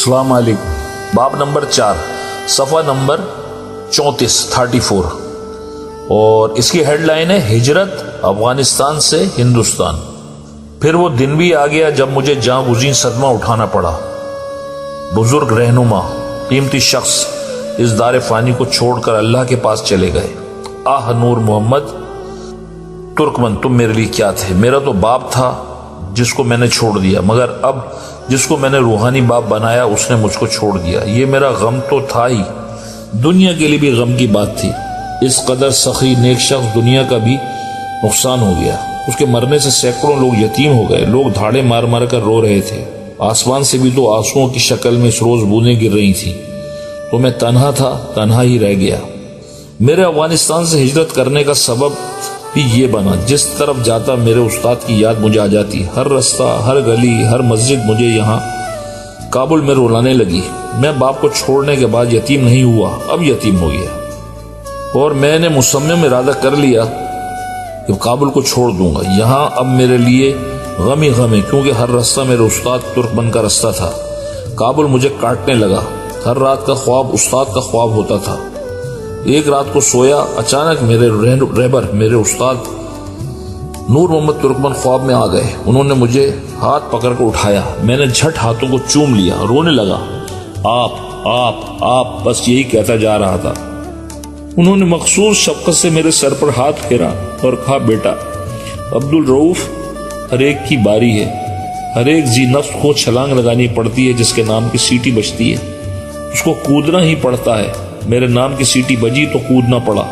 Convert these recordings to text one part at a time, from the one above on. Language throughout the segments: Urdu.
السلام علیکم۔ باب نمبر 4، صفحہ نمبر 34 اور اس کی ہیڈ لائن ہے ہجرت افغانستان سے ہندوستان۔ پھر وہ دن بھی آ گیا جب مجھے جاں گزین صدمہ اٹھانا پڑا۔ بزرگ رہنما، قیمتی شخص اس دار فانی کو چھوڑ کر اللہ کے پاس چلے گئے۔ آہ نور محمد ترکمن، تم میرے لیے کیا تھے؟ میرا تو باپ تھا جس کو میں نے چھوڑ دیا، مگر اب جس کو میں نے روحانی باپ بنایا اس نے مجھ کو چھوڑ دیا۔ یہ میرا غم تو تھا ہی، دنیا کے لیے بھی غم کی بات تھی۔ اس قدر سخی نیک شخص دنیا کا بھی نقصان ہو گیا۔ اس کے مرنے سے سینکڑوں لوگ یتیم ہو گئے، لوگ دھاڑے مار مار کر رو رہے تھے۔ آسمان سے بھی تو آنسوؤں کی شکل میں اس روز بوندیں گر رہی تھیں، تو میں تنہا تھا، تنہا ہی رہ گیا۔ میرے افغانستان سے ہجرت کرنے کا سبب بھی یہ بنا، جس طرف جاتا میرے استاد کی یاد مجھے آ جاتی۔ ہر رستہ، ہر گلی، ہر مسجد مجھے یہاں کابل میں رلانے لگی۔ میں باپ کو چھوڑنے کے بعد یتیم نہیں ہوا، اب یتیم ہو گیا، اور میں نے مصمم ارادہ کر لیا کہ کابل کو چھوڑ دوں گا۔ یہاں اب میرے لیے غم ہی غم ہے، کیونکہ ہر رستہ میرے استاد ترکمن کا رستہ تھا۔ کابل مجھے کاٹنے لگا، ہر رات کا خواب استاد کا خواب ہوتا تھا۔ ایک رات کو سویا، اچانک میرے رہبر، میرے استاد نور محمد ترکمن خواب میں آ گئے۔ انہوں نے مجھے ہاتھ پکڑ کر اٹھایا، میں نے جھٹ ہاتھوں کو چوم لیا، رونے لگا۔ آپ بس یہی کہتا جا رہا تھا۔ انہوں نے مخصوص شفقت سے میرے سر پر ہاتھ پھیرا اور کہا، بیٹا عبدالرؤف، ہر ایک کی باری ہے، ہر ایک ذی نفس کو چھلانگ لگانی پڑتی ہے، جس کے نام کی سیٹی بجتی ہے اس کو کودنا ہی پڑتا ہے۔ میرے نام کی سیٹی بجی تو کودنا پڑا،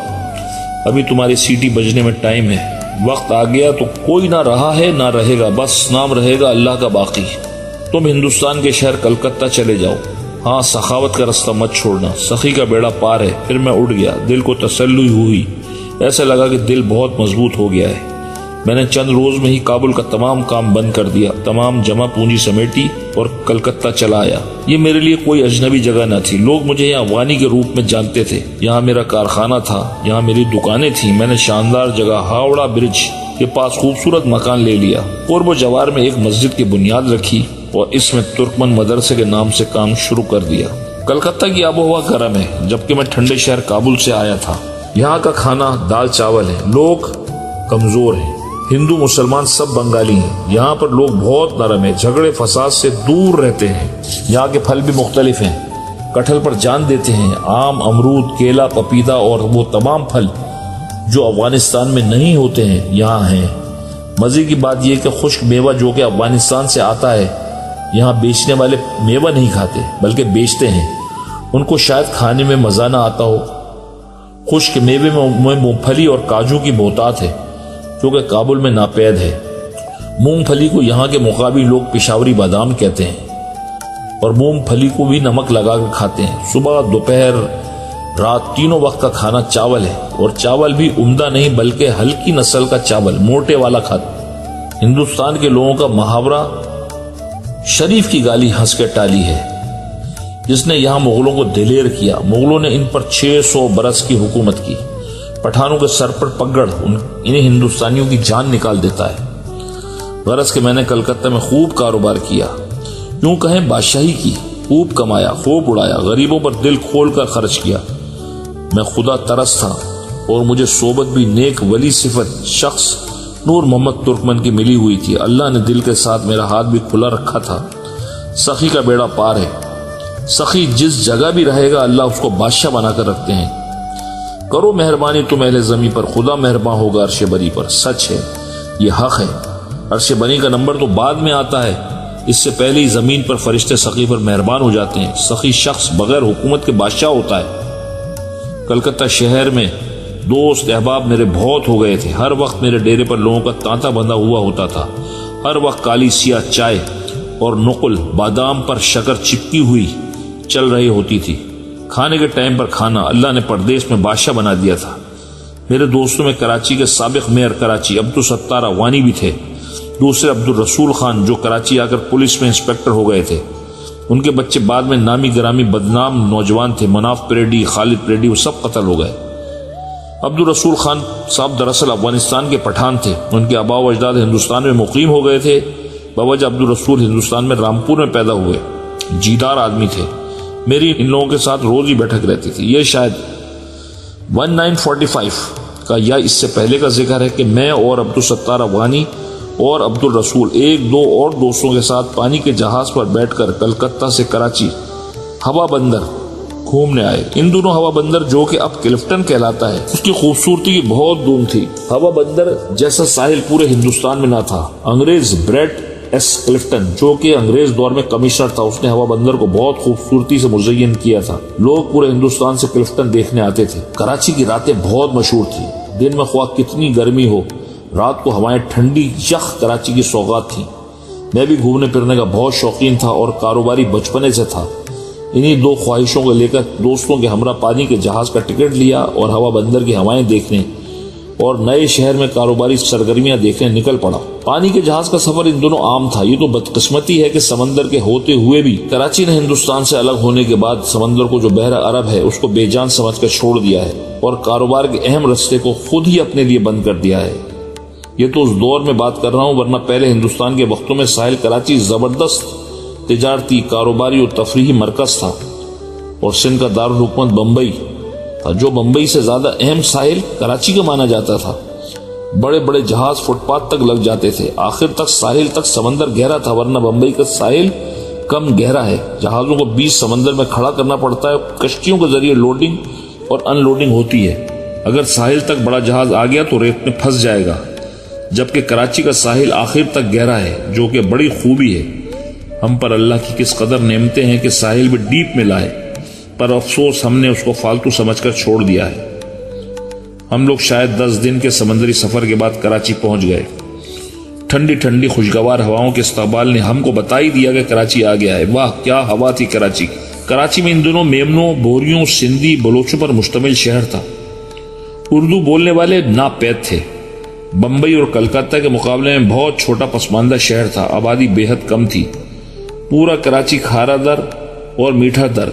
ابھی تمہاری سیٹی بجنے میں ٹائم ہے۔ وقت آ گیا تو کوئی نہ رہا ہے نہ رہے گا، بس نام رہے گا اللہ کا باقی۔ تم ہندوستان کے شہر کلکتہ چلے جاؤ، ہاں سخاوت کا رستہ مت چھوڑنا، سخی کا بیڑا پار ہے۔ پھر میں اٹھ گیا، دل کو تسلی ہوئی، ایسا لگا کہ دل بہت مضبوط ہو گیا ہے۔ میں نے چند روز میں ہی کابل کا تمام کام بند کر دیا، تمام جمع پونجی سمیٹی اور کلکتہ چلا آیا۔ یہ میرے لیے کوئی اجنبی جگہ نہ تھی، لوگ مجھے یہاں افغانی کے روپ میں جانتے تھے۔ یہاں میرا کارخانہ تھا، یہاں میری دکانیں تھیں۔ میں نے شاندار جگہ ہاوڑا برج کے پاس خوبصورت مکان لے لیا، قرب و جوار میں ایک مسجد کی بنیاد رکھی اور اس میں ترکمن مدرسے کے نام سے کام شروع کر دیا۔ کلکتہ کی آب و ہوا گرم ہے، جبکہ میں ٹھنڈے شہر کابل سے آیا تھا۔ یہاں کا کھانا دال چاول ہے، لوگ کمزور ہیں، ہندو مسلمان سب بنگالی ہیں۔ یہاں پر لوگ بہت نرم ہیں، جھگڑے فساد سے دور رہتے ہیں۔ یہاں کے پھل بھی مختلف ہیں، کٹہل پر جان دیتے ہیں۔ آم، امرود، کیلا، پپیتا اور وہ تمام پھل جو افغانستان میں نہیں ہوتے ہیں یہاں ہیں۔ مزے کی بات یہ کہ خشک میوہ جو کہ افغانستان سے آتا ہے، یہاں بیچنے والے میوہ نہیں کھاتے بلکہ بیچتے ہیں۔ ان کو شاید کھانے میں مزہ نہ آتا ہو۔ خشک میوے میں مونگ پھلی اور کاجو کی بہتات ہے جو کہ کابل میں ناپید ہے۔ مونگ پھلی کو یہاں کے مقامی لوگ پشاوری بادام کہتے ہیں، اور مونگ پھلی کو بھی نمک لگا کر کھاتے ہیں۔ صبح، دوپہر، رات تینوں وقت کا کھانا چاول ہے، اور چاول بھی عمدہ نہیں بلکہ ہلکی نسل کا چاول، موٹے والا کھاتے۔ ہندوستان کے لوگوں کا محاورہ شریف کی گالی ہنس کے ٹالی ہے، جس نے یہاں مغلوں کو دلیر کیا۔ مغلوں نے ان پر 600 برس کی حکومت کی۔ پٹھانوں کے سر پر پگڑ انہیں ہندوستانیوں کی جان نکال دیتا ہے۔ غرض کہ میں نے کلکتہ میں خوب کاروبار کیا، یوں کہیں بادشاہی کی، خوب کمایا، خوب اڑایا، غریبوں پر دل کھول کر خرچ کیا۔ میں خدا ترس تھا، اور مجھے صحبت بھی نیک ولی صفت شخص نور محمد ترکمن کی ملی ہوئی تھی۔ اللہ نے دل کے ساتھ میرا ہاتھ بھی کھلا رکھا تھا۔ سخی کا بیڑا پار ہے، سخی جس جگہ بھی رہے گا اللہ اس کو بادشاہ بنا کر رکھتے ہیں۔ کرو مہربانی تم اہل زمین پر، خدا مہربان ہوگا عرش بری پر۔ سچ ہے، یہ حق ہے۔ عرش بری کا نمبر تو بعد میں آتا ہے، اس سے پہلے ہی زمین پر فرشتے سخی پر مہربان ہو جاتے ہیں۔ سخی شخص بغیر حکومت کے بادشاہ ہوتا ہے۔ کلکتہ شہر میں دوست احباب میرے بہت ہو گئے تھے۔ ہر وقت میرے ڈیرے پر لوگوں کا تانتا بندھا ہوا ہوتا تھا۔ ہر وقت کالی سیاہ چائے اور نقل بادام پر شکر چپکی ہوئی چل رہی ہوتی تھی۔ کھانے کے ٹائم پر کھانا۔ اللہ نے پردیس میں بادشاہ بنا دیا تھا۔ میرے دوستوں میں کراچی کے سابق میئر کراچی عبدالستار افغانی بھی تھے، دوسرے عبدالرسول خان جو کراچی آ کر پولیس میں انسپیکٹر ہو گئے تھے۔ ان کے بچے بعد میں نامی گرامی بدنام نوجوان تھے، مناف پریڈی، خالد پریڈی، وہ سب قتل ہو گئے۔ عبدالرسول خان صاحب دراصل افغانستان کے پٹھان تھے، ان کے آباء و اجداد ہندوستان میں مقیم ہو گئے تھے۔ بوجہ عبدالرسول ہندوستان میں رامپور میں پیدا ہوئے۔ جیدار آدمی تھے، میری ان لوگوں کے ساتھ روز ہی بیٹھک رہتی تھی۔ یہ شاید 1945 کا یا اس سے پہلے کا ذکر ہے کہ میں اور عبدالستار افغانی اور عبدالرسول ایک دو اور دوستوں کے ساتھ پانی کے جہاز پر بیٹھ کر کلکتہ سے کراچی ہوا بندر گھومنے آئے۔ ان دونوں ہوا بندر جو کہ اب کلفٹن کہلاتا ہے، اس کی خوبصورتی کی بہت دھوم تھی۔ ہوا بندر جیسا ساحل پورے ہندوستان میں نہ تھا۔ انگریز بریٹ ایس کلفٹن جو کہ انگریز دور میں کمشنر تھا، اس نے ہوا بندر کو بہت خوبصورتی سے مزین کیا تھا۔ لوگ پورے ہندوستان سے کلفٹن دیکھنے آتے تھے۔ کراچی کی راتیں بہت مشہور تھی۔ دن میں خواہ کتنی گرمی ہو، رات کو ہوائیں ٹھنڈی یخ کراچی کی سوغات تھی۔ میں بھی گھومنے پھرنے کا بہت شوقین تھا اور کاروباری بچپنے سے تھا۔ انہی دو خواہشوں کو لے کر دوستوں کے ہمراہ پانی کے جہاز کا ٹکٹ لیا اور ہوا بندر کی ہوائیں دیکھنے اور نئے شہر میں کاروباری سرگرمیاں دیکھنے نکل پڑا۔ پانی کے جہاز کا سفر ان دونوں عام تھا۔ یہ تو بدقسمتی ہے کہ سمندر کے ہوتے ہوئے بھی کراچی نے ہندوستان سے الگ ہونے کے بعد سمندر کو جو بحر عرب ہے اس کو بے جان سمجھ کر چھوڑ دیا ہے اور کاروبار کے اہم رستے کو خود ہی اپنے لیے بند کر دیا ہے۔ یہ تو اس دور میں بات کر رہا ہوں، ورنہ پہلے ہندوستان کے وقتوں میں ساحل کراچی زبردست تجارتی، کاروباری اور تفریحی مرکز تھا اور سندھ کا دارالحکومت بمبئی تھا، جو بمبئی سے زیادہ اہم ساحل کراچی کا مانا جاتا تھا۔ بڑے بڑے جہاز فٹ پاتھ تک لگ جاتے تھے، آخر تک ساحل تک سمندر گہرا تھا، ورنہ بمبئی کا ساحل کم گہرا ہے۔ جہازوں کو بیچ سمندر میں کھڑا کرنا پڑتا ہے، کشتیوں کے ذریعے لوڈنگ اور ان لوڈنگ ہوتی ہے۔ اگر ساحل تک بڑا جہاز آ گیا تو ریت میں پھنس جائے گا، جبکہ کراچی کا ساحل آخر تک گہرا ہے، جو کہ بڑی خوبی ہے۔ ہم پر اللہ کی کس قدر نعمتیں ہیں کہ ساحل بھی ڈیپ میں لائے، پر افسوس ہم نے اس کو فالتو سمجھ کر چھوڑ دیا ہے۔ ہم لوگ شاید 10 دن کے سمندری سفر کے بعد کراچی پہنچ گئے۔ ٹھنڈی ٹھنڈی خوشگوار ہواؤں کے استقبال نے ہم کو بتا ہی دیا کہ کراچی آ گیا ہے۔ واہ کیا ہوا تھی کراچی کی۔ کراچی میں ان دنوں میمنوں، بوریوں، سندھی، بلوچوں پر مشتمل شہر تھا۔ اردو بولنے والے ناپید تھے۔ بمبئی اور کلکتہ کے مقابلے میں بہت چھوٹا پسماندہ شہر تھا، آبادی بے حد کم تھی۔ پورا کراچی کھارا در اور میٹھا در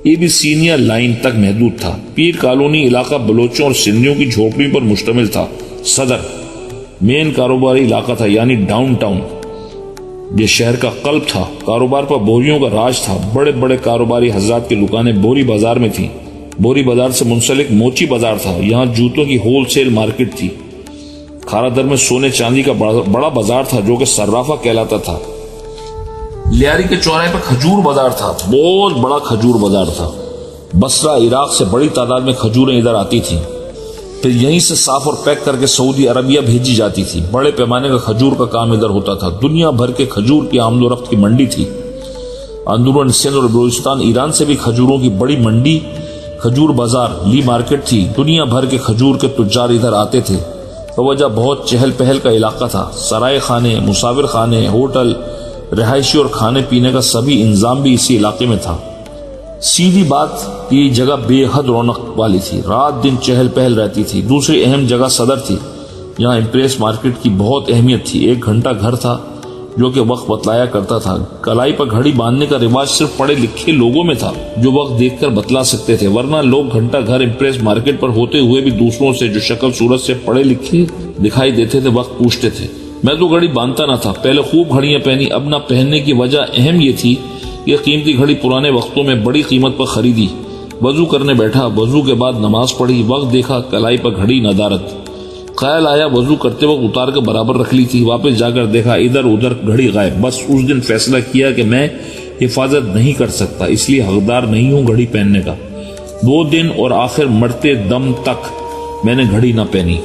یہ بھی سینئر لائن تک محدود تھا۔ پیر کالونی علاقہ بلوچوں اور سندھیوں کی جھوپڑیوں پر مشتمل تھا۔ صدر مین کاروباری علاقہ تھا، یعنی ڈاؤن ٹاؤن، یہ شہر کا قلب تھا۔ کاروبار پر بوریوں کا راج تھا۔ بڑے بڑے کاروباری حضرات کی دکانیں بوری بازار میں تھیں۔ بوری بازار سے منسلک موچی بازار تھا، یہاں جوتوں کی ہول سیل مارکیٹ تھی۔ کھارا در میں سونے چاندی کا بڑا بازار تھا جو کہ صرافہ کہلاتا تھا۔ لیاری کے چوراہے پر کھجور بازار تھا، بہت بڑا کھجور بازار تھا۔ بصرہ عراق سے بڑی تعداد میں کھجوریں ادھر آتی تھیں، پھر یہیں سے صاف اور پیک کر کے سعودی عربیہ بھیجی جاتی تھی۔ بڑے پیمانے کا کھجور کا کام ادھر ہوتا تھا۔ دنیا بھر کے کھجور کی آمد و رفت کی منڈی تھی۔ اندرون سندھ اور بلوچستان ایران سے بھی کھجوروں کی بڑی منڈی کھجور بازار لی مارکیٹ تھی۔ دنیا بھر کے کھجور کے تجار ادھر آتے تھے۔ توجہ بہت چہل پہل کا علاقہ تھا۔ سرائے خانے، مسافر خانے، ہوٹل، رہائشی اور کھانے پینے کا سبھی انتظام بھی اسی علاقے میں تھا۔ سیدھی بات یہ جگہ بے حد رونق والی تھی، رات دن چہل پہل رہتی تھی۔ دوسری اہم جگہ صدر تھی، یہاں امپریس مارکیٹ کی بہت اہمیت تھی۔ 1 گھنٹہ گھر تھا جو کہ وقت بتلایا کرتا تھا۔ کلائی پر گھڑی باندھنے کا رواج صرف پڑھے لکھے لوگوں میں تھا جو وقت دیکھ کر بتلا سکتے تھے، ورنہ لوگ گھنٹہ گھر امپریس مارکیٹ پر ہوتے ہوئے بھی دوسروں سے جو شکل صورت سے پڑھے لکھے دکھائی دیتے تھے وقت پوچھتے تھے۔ میں تو گھڑی باندھتا نہ تھا، پہلے خوب گھڑیاں پہنی، اب نہ پہننے کی وجہ اہم یہ تھی کہ قیمتی گھڑی پرانے وقتوں میں بڑی قیمت پر خریدی۔ وضو کرنے بیٹھا، وضو کے بعد نماز پڑھی، وقت دیکھا کلائی پر گھڑی ندارت۔ خیال آیا وضو کرتے وقت اتار کر برابر رکھ لی تھی، واپس جا کر دیکھا ادھر ادھر گھڑی غائب۔ بس اس دن فیصلہ کیا کہ میں حفاظت نہیں کر سکتا، اس لیے حقدار نہیں ہوں گھڑی پہننے کا۔ 2 دن اور آخر مرتے دم تک میں نے گھڑی نہ پہنی۔